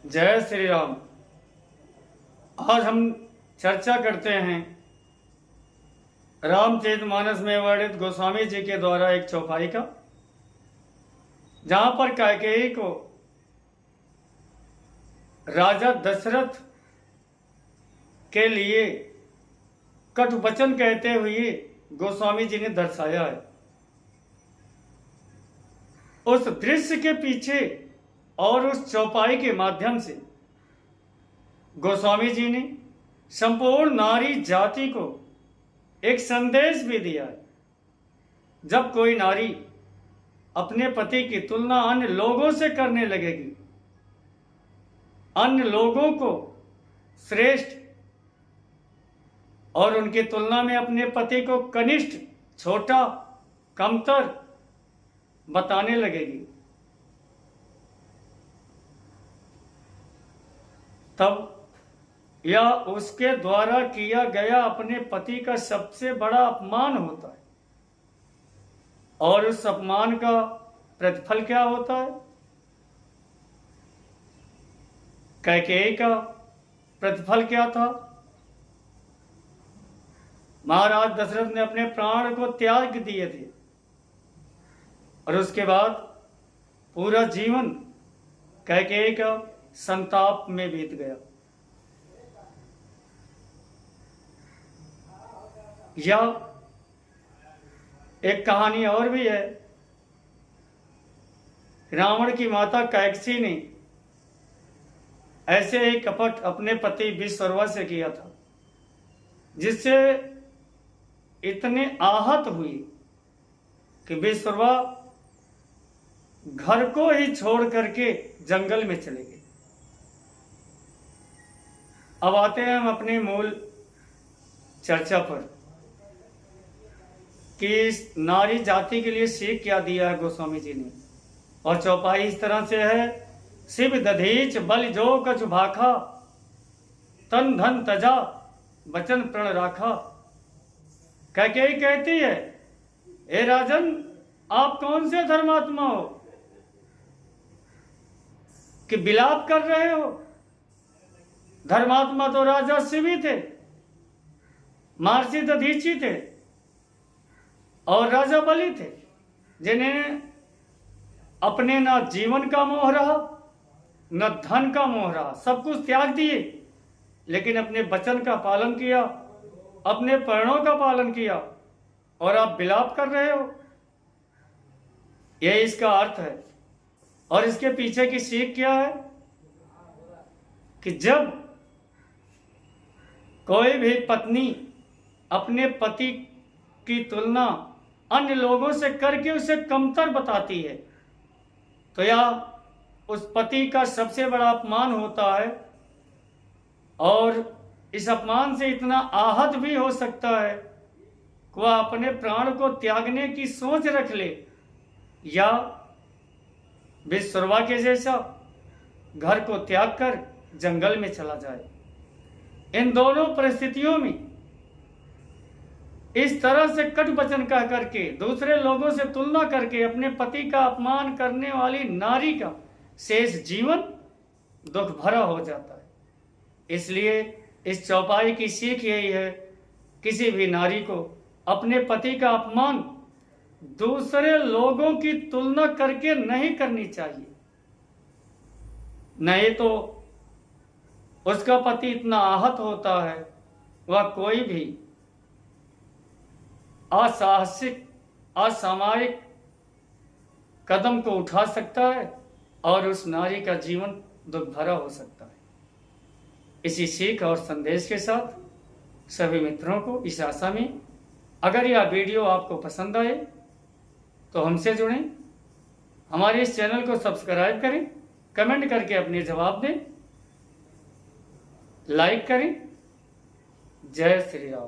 जय श्री राम। आज हम चर्चा करते हैं रामचरितमानस में वर्णित गोस्वामी जी के द्वारा एक चौपाई का, जहां पर कैकेयी को राजा दशरथ के लिए कटुवचन कहते हुए गोस्वामी जी ने दर्शाया है। उस दृश्य के पीछे और उस चौपाई के माध्यम से गोस्वामी जी ने संपूर्ण नारी जाति को एक संदेश भी दिया है। जब कोई नारी अपने पति की तुलना अन्य लोगों से करने लगेगी, अन्य लोगों को श्रेष्ठ और उनकी तुलना में अपने पति को कनिष्ठ, छोटा, कमतर बताने लगेगी, तब यह उसके द्वारा किया गया अपने पति का सबसे बड़ा अपमान होता है। और उस अपमान का प्रतिफल क्या होता है? कैकेयी का प्रतिफल क्या था? महाराज दशरथ ने अपने प्राण को त्याग दिए थे और उसके बाद पूरा जीवन कैकेयी का संताप में बीत गया। या एक कहानी और भी है। रावण की माता कैकसी ने ऐसे ही कपट अपने पति विश्वकर्मा से किया था, जिससे इतने आहत हुई कि विश्वकर्मा घर को ही छोड़ करके जंगल में चले गए। अब आते हैं हम अपने मूल चर्चा पर कि नारी जाति के लिए सीख क्या दिया है गोस्वामी जी ने। और चौपाई इस तरह से है: शिव दधीच बल जो कछु भाखा, तन धन तजा वचन प्रण राखा। कैकेयी कहती है, हे राजन, आप कौन से धर्मात्मा हो कि विलाप कर रहे हो? धर्मात्मा तो राजा शिव ही थे, महर्षि दधीची थे और राजा बलि थे, जिन्हें अपने न जीवन का मोह रहा, न धन का मोह रहा, सब कुछ त्याग दिए, लेकिन अपने वचन का पालन किया, अपने प्रणों का पालन किया, और आप विलाप कर रहे हो। यह इसका अर्थ है। और इसके पीछे की सीख क्या है कि जब कोई भी पत्नी अपने पति की तुलना अन्य लोगों से करके उसे कमतर बताती है, तो यह उस पति का सबसे बड़ा अपमान होता है। और इस अपमान से इतना आहत भी हो सकता है कि वह अपने प्राण को त्यागने की सोच रख ले, या विश्वकर्मा के जैसा घर को त्याग कर जंगल में चला जाए। इन दोनों परिस्थितियों में इस तरह से कटु वचन कह करके, दूसरे लोगों से तुलना करके अपने पति का अपमान करने वाली नारी का शेष जीवन दुख भरा हो जाता है। इसलिए इस चौपाई की सीख यही है, किसी भी नारी को अपने पति का अपमान दूसरे लोगों की तुलना करके नहीं करनी चाहिए। नहीं तो उसका पति इतना आहत होता है, वह कोई भी असाहसिक, असामयिक कदम को उठा सकता है और उस नारी का जीवन दुख भरा हो सकता है। इसी सीख और संदेश के साथ सभी मित्रों को इस आशा में, अगर यह वीडियो आपको पसंद आए तो हमसे जुड़ें, हमारे इस चैनल को सब्सक्राइब करें, कमेंट करके अपने जवाब दें, लाइक करें। जय श्री राम।